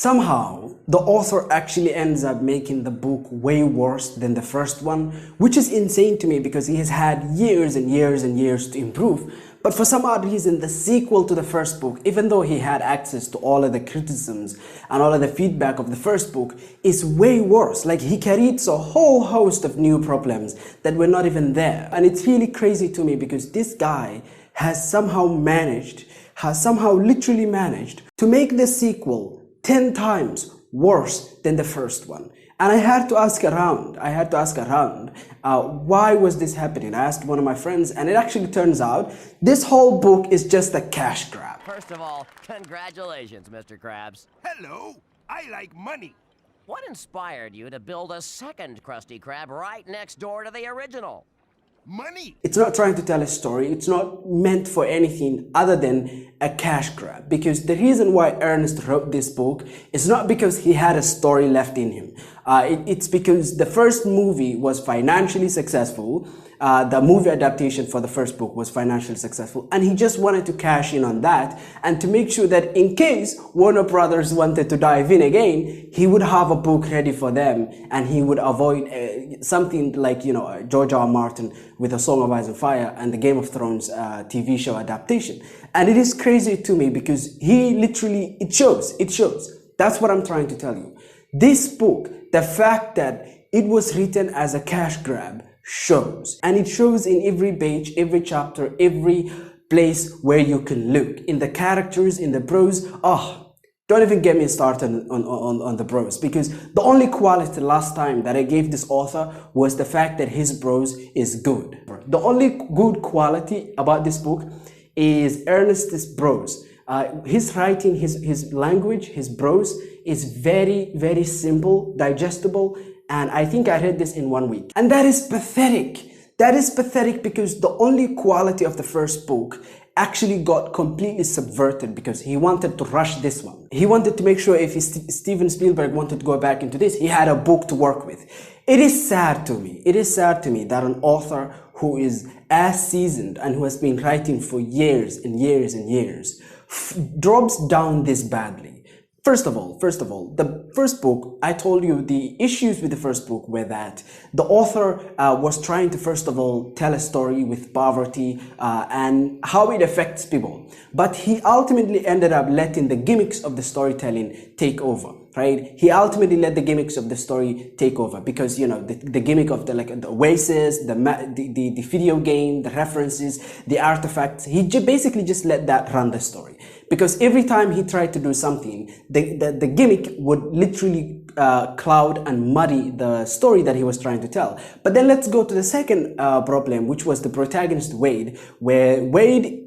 Somehow, the author actually ends up making the book way worse than the first one, which is insane to me because he has had years and years and years to improve. But for some odd reason, the sequel to the first book, even though he had access to all of the criticisms and all of the feedback of the first book, is way worse. Like, he carried a whole host of new problems that were not even there. And it's really crazy to me because this guy has somehow literally managed to make the sequel 10 times worse than the first one. And I had to ask around, why was this happening? I asked one of my friends, and it actually turns out this whole book is just a cash grab. First of all, congratulations, Mr. Krabs. Hello, I like money. What inspired you to build a second Krusty Krab right next door to the original? Money. It's not trying to tell a story. It's not meant for anything other than a cash grab. Because the reason why Ernest wrote this book is not because he had a story left in him. It's because the first movie was financially successful. The movie adaptation for the first book was financially successful, and he just wanted to cash in on that and to make sure that in case Warner Brothers wanted to dive in again, he would have a book ready for them, and he would avoid something like, George R. R. Martin with A Song of Ice and Fire and the Game of Thrones TV show adaptation. And it is crazy to me because he literally, it shows. That's what I'm trying to tell you. This book, the fact that it was written as a cash grab, shows, and it shows in every page, every chapter, every place where you can look, in the characters, in the prose. Don't even get me started on the prose, because the only quality last time that I gave this author was the fact that his prose is good. The only good quality about this book is Ernest's prose. His writing, his language, his prose is very, very simple, digestible. And I think I read this in 1 week. And that is pathetic. That is pathetic because the only quality of the first book actually got completely subverted because he wanted to rush this one. He wanted to make sure if Steven Spielberg wanted to go back into this, he had a book to work with. It is sad to me. It is sad to me that an author who is as seasoned and who has been writing for years and years and years drops down this badly. First of all, the first book, I told you the issues with the first book were that the author was trying to, first of all, tell a story with poverty and how it affects people. But he ultimately ended up letting the gimmicks of the storytelling take over. Right? He ultimately let the gimmicks of the story take over because, the gimmick of the oasis, the video game, the references, the artifacts, he basically just let that run the story. Because every time he tried to do something, the gimmick would literally cloud and muddy the story that he was trying to tell. But then let's go to the second problem, which was the protagonist Wade, where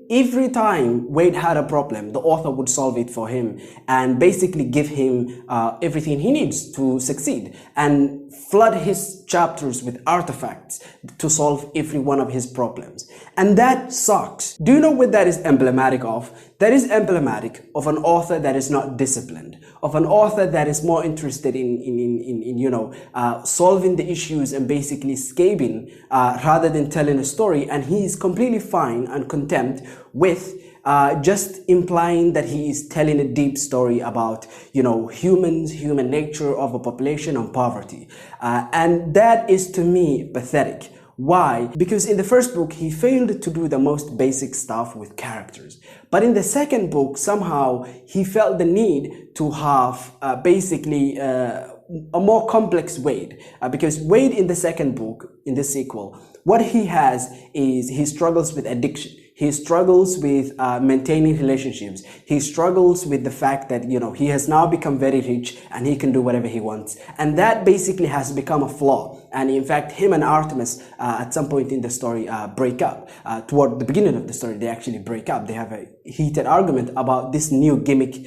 every time Wade had a problem, the author would solve it for him and basically give him everything he needs to succeed and flood his chapters with artifacts to solve every one of his problems. And that sucks. Do you know what that is emblematic of? That is emblematic of an author that is not disciplined, of an author that is more interested in solving the issues and basically escaping rather than telling a story. And he is completely fine and content with just implying that he is telling a deep story about, humans, human nature of a population and poverty. And that is, to me, pathetic. Why? Because in the first book, he failed to do the most basic stuff with characters. But in the second book, somehow, he felt the need to have basically a more complex Wade. Because Wade in the second book, in the sequel, what he has is he struggles with addiction. He struggles with maintaining relationships. He struggles with the fact that, he has now become very rich and he can do whatever he wants. And that basically has become a flaw. And in fact, him and Artemis at some point in the story break up. Toward the beginning of the story, they actually break up. They have a heated argument about this new gimmick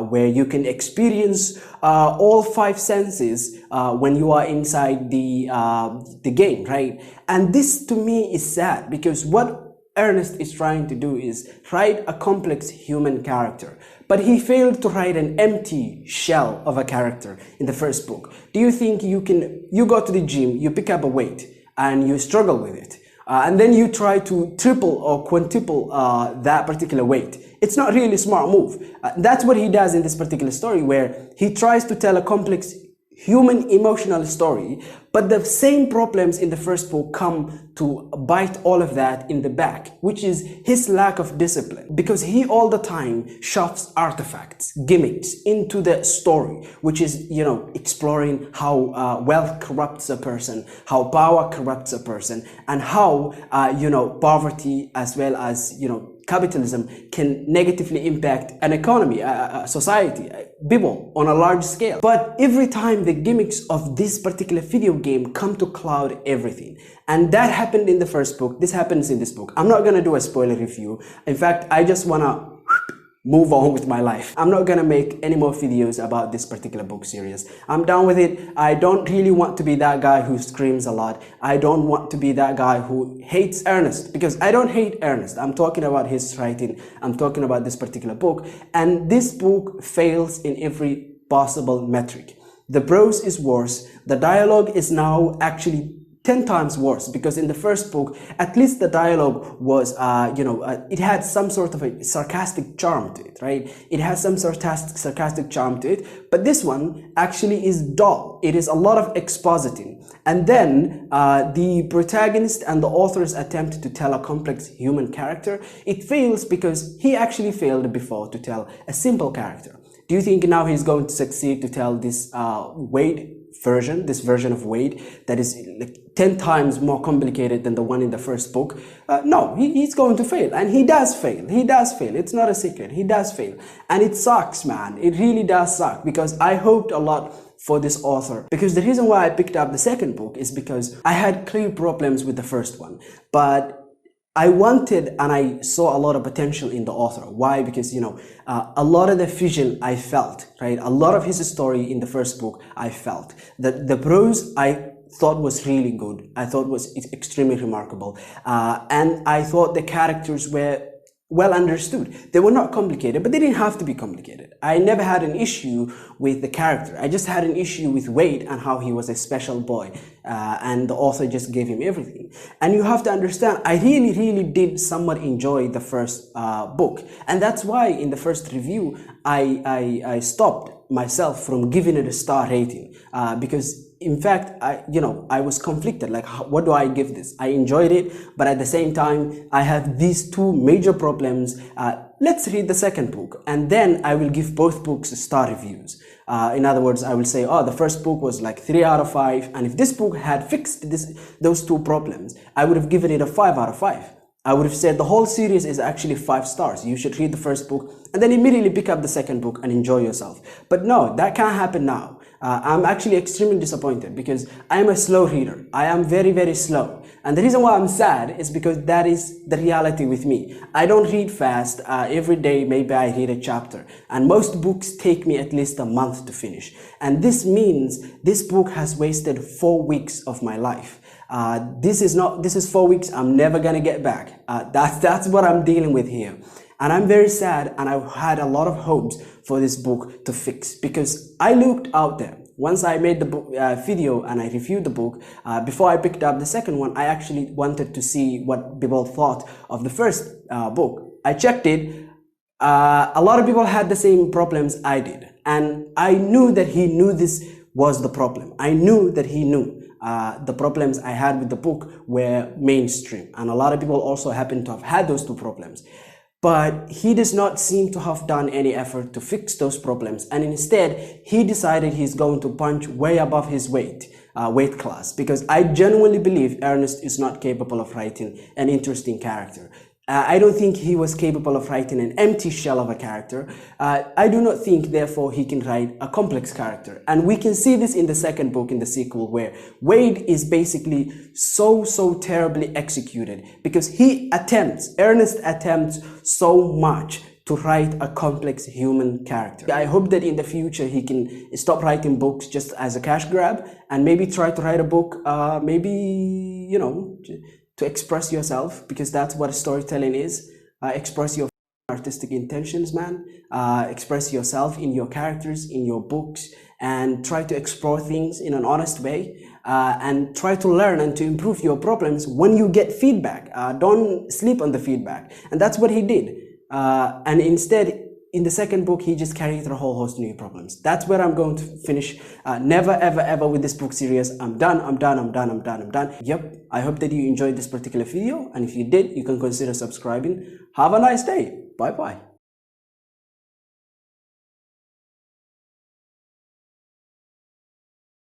where you can experience all 5 senses when you are inside the game, right? And this to me is sad because what Ernest is trying to do is write a complex human character, but he failed to write an empty shell of a character in the first book. Do you think you go to the gym, you pick up a weight and you struggle with it, and then you try to triple or quintuple that particular weight? It's not really a smart move. That's what he does in this particular story, where he tries to tell a complex human emotional story, but the same problems in the first book come to bite all of that in the back, which is his lack of discipline, because he all the time shoves artifacts, gimmicks into the story, which is, you know, exploring how wealth corrupts a person, how power corrupts a person, and how you know, poverty as well as, you know, capitalism can negatively impact an economy, society, people on a large scale. But every time the gimmicks of this particular video game come to cloud everything. And that happened in the first book. This happens in this book. I'm not gonna do a spoiler review. In fact, I just wanna move on with my life. I'm not gonna make any more videos about this particular book series. I'm done with it. I don't really want to be that guy who screams a lot. I don't want to be that guy who hates Ernest, because I don't hate Ernest. I'm talking about his writing. I'm talking about this particular book. And this book fails in every possible metric. The prose is worse. The dialogue is now actually 10 times worse, because in the first book, at least the dialogue was, it had some sort of a sarcastic charm to it, right? It has some sarcastic charm to it, but this one actually is dull. It is a lot of expositing. And then the protagonist and the author's attempt to tell a complex human character, it fails because he actually failed before to tell a simple character. Do you think now he's going to succeed to tell this WAAAY version, this version of WAAAY that is like 10 times more complicated than the one in the first book? No, he's going to fail, and he does fail. He does fail. It's not a secret. He does fail, and it sucks, man. It really does suck, because I hoped a lot for this author, because the reason why I picked up the second book is because I had clear problems with the first one, but I wanted and I saw a lot of potential in the author. Why? Because, you know, a lot of the vision I felt, right? A lot of his story in the first book I felt. The prose I thought was really good. I thought was extremely remarkable. And I thought the characters were well understood. They were not complicated, but they didn't have to be complicated. I never had an issue with the character. I just had an issue with Wade and how he was a special boy, and the author just gave him everything. And you have to understand, I really did somewhat enjoy the first book, and that's why in the first review I stopped myself from giving it a star rating, because in fact, I was conflicted. Like, what do I give this? I enjoyed it, but at the same time, I have these two major problems. Let's read the second book, and then I will give both books star reviews. In other words, I will say, oh, the first book was like 3 out of 5, and if this book had fixed those two problems, I would have given it a 5 out of 5. I would have said the whole series is actually 5 stars. You should read the first book and then immediately pick up the second book and enjoy yourself. But no, that can't happen now. I'm actually extremely disappointed because I am a slow reader. I am very slow. And the reason why I'm sad is because that is the reality with me. I don't read fast. Every day, maybe I read a chapter. And most books take me at least a month to finish. And this means this book has wasted 4 weeks of my life. This is 4 weeks I'm never gonna get back. That's what I'm dealing with here. And I'm very sad, and I had a lot of hopes for this book to fix, because I looked out there. Once I made the book, video and I reviewed the book, before I picked up the second one, I actually wanted to see what people thought of the first book. I checked it. A lot of people had the same problems I did. And I knew that he knew this was the problem. I knew that he knew. The problems I had with the book were mainstream, and a lot of people also happen to have had those two problems. But he does not seem to have done any effort to fix those problems, and instead he decided he's going to punch way above his weight class, because I genuinely believe Ernest is not capable of writing an interesting character. I don't think he was capable of writing an empty shell of a character. I do not think, therefore, he can write a complex character. And we can see this in the second book, in the sequel, where Wade is basically so terribly executed, because Ernest attempts so much to write a complex human character. I hope that in the future he can stop writing books just as a cash grab, and maybe try to write a book, to express yourself, because that's what storytelling is. Express your artistic intentions, man. Express yourself in your characters, in your books, and try to explore things in an honest way, and try to learn and to improve your problems when you get feedback. Don't sleep on the feedback. And that's what he did. and instead, in the second book, he just carried through a whole host of new problems. That's where I'm going to finish. Never, ever, ever with this book series. I'm done. Yep. I hope that you enjoyed this particular video. And if you did, you can consider subscribing. Have a nice day. Bye-bye.